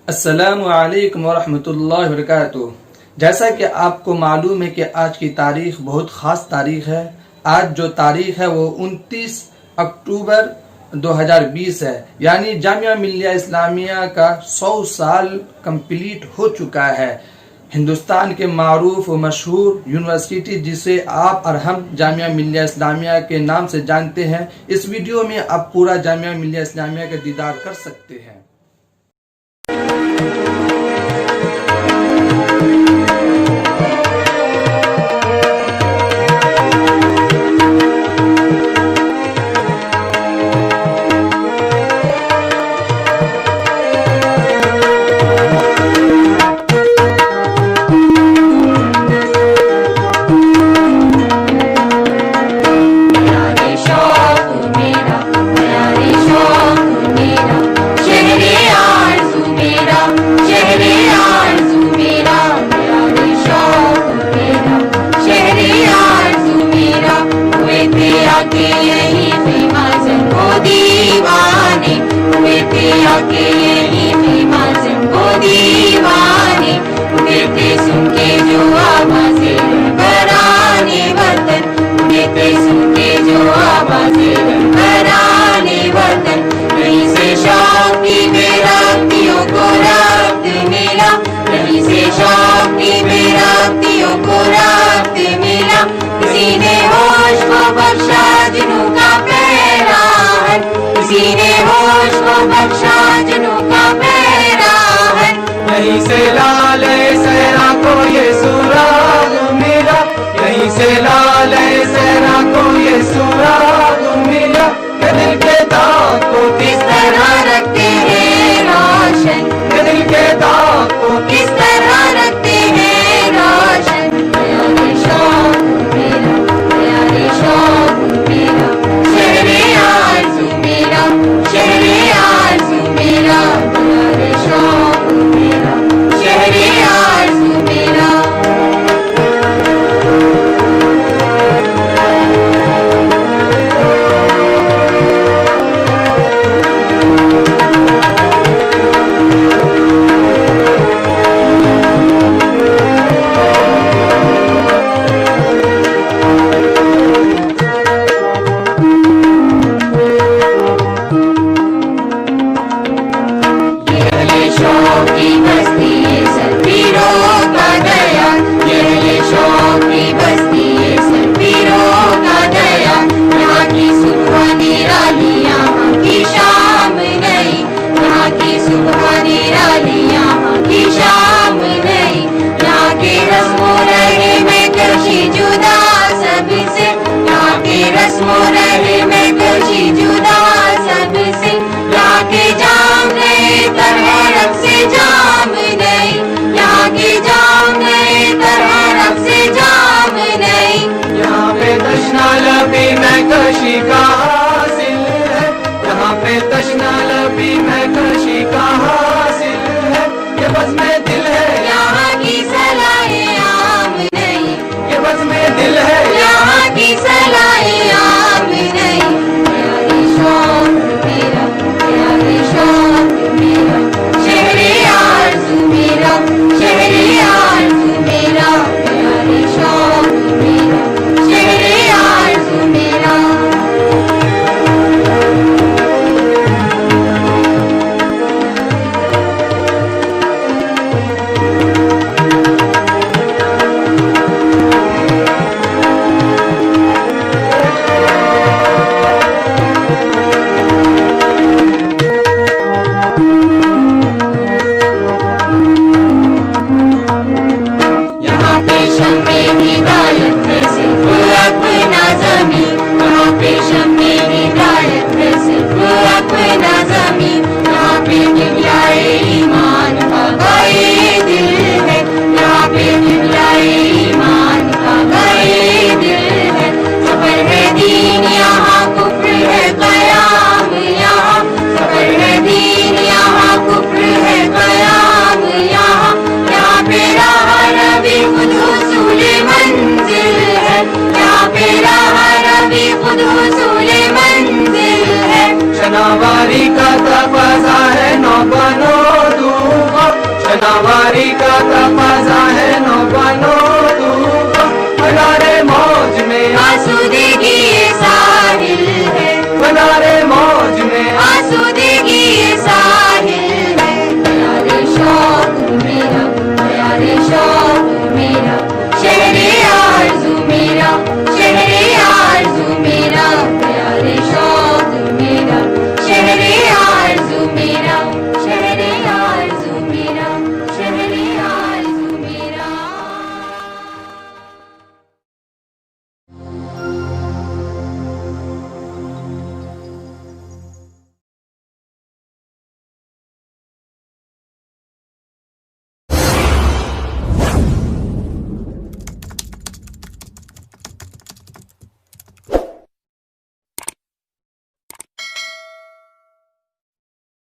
अस्सलामु अलैकुम वरहमतुल्लाहि वबरकातुहू। जैसा कि आपको मालूम है कि आज की तारीख बहुत ख़ास तारीख है। आज जो तारीख है वो 29 अक्टूबर 2020 है, यानी जामिया मिल्लिया इस्लामिया का 100 साल कंप्लीट हो चुका है। हिंदुस्तान के मारूफ व मशहूर यूनिवर्सिटी जिसे आप और हम जामिया मिल्लिया इस्लामिया के नाम से जानते हैं, इस वीडियो में आप पूरा जामिया मिल्लिया इस्लामिया का दीदार कर सकते हैं। यहीं से लाल सहरा को ये सुराग मिला, यहीं से लाल सहरा को ये सुराग मिला। दिल के दाग को किस तरह रखते हैं रोशन, दिल के दाग को किस तरह रखते हैं रोशन। प्यारे शौक मेरा, प्यारे शौक मेरा, शहरे आरज़ू मेरा, शहरे आरज़ू मेरा, प्यारे शौक मेरा, शहरे आरज़ू मेरा। शौक की बस्ती है सर पीरों का दया, ये शौक